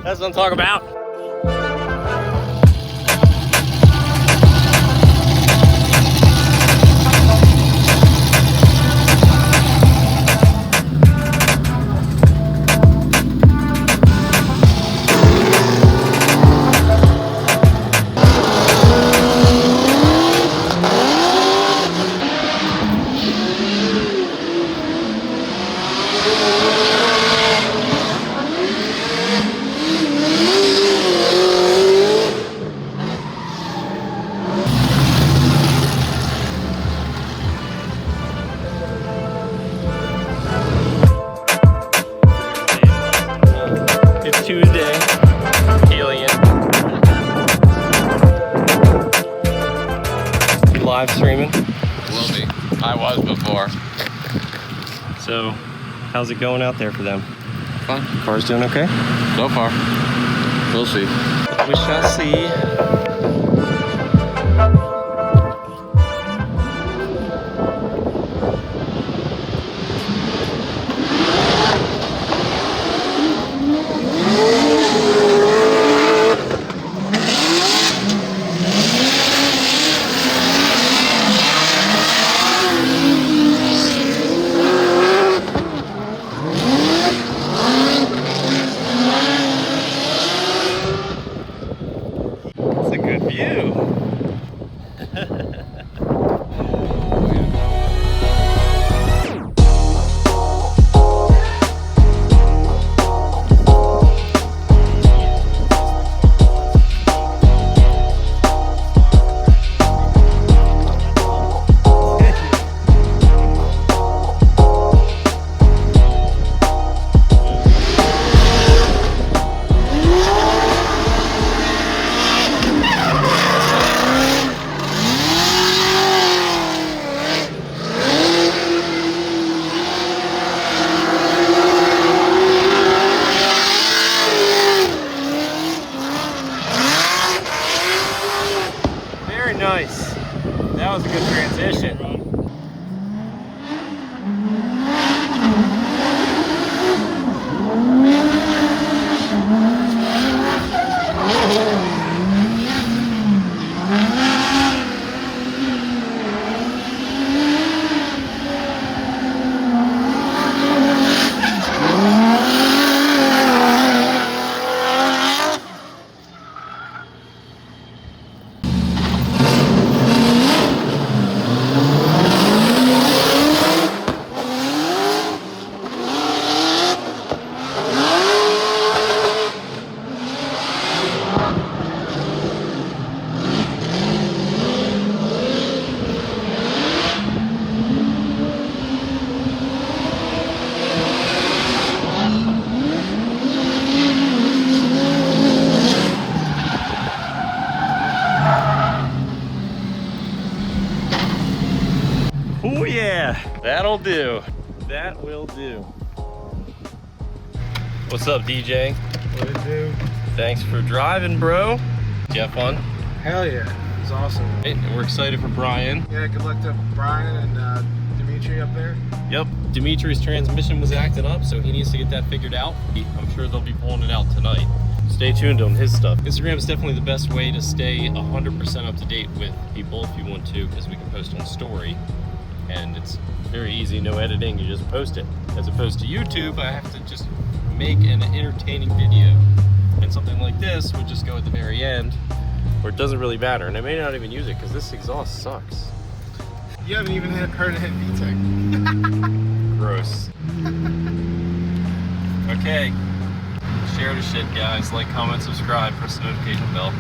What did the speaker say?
That's what I'm talking about. It's Tuesday, Alien. You live streaming? Will be. I was before. So, how's it going out there for them? Fun. Car's doing okay? So far. We'll see. We shall see. It's a good view. Very nice. That was a good transition. Oh yeah, that'll do. That will do. What's up, DJ? What it do? Thanks for driving, bro. Did you have fun? Hell yeah, it was awesome. Hey, and we're excited for Brian. Yeah, good luck to Brian and Dimitri up there. Yep, Dimitri's transmission was acting up, so he needs to get that figured out. I'm sure they'll be pulling it out tonight. Stay tuned on his stuff. Instagram is definitely the best way to stay 100% up to date with people if you want to, because we can post on story. And it's very easy, no editing, you just post it. As opposed to YouTube, I have to just make an entertaining video. And something like this would just go at the very end, where it doesn't really matter. And I may not even use it, because this exhaust sucks. You haven't even heard it hit VTEC. Gross. Okay. Share the shit, guys. Like, comment, subscribe, press the notification bell.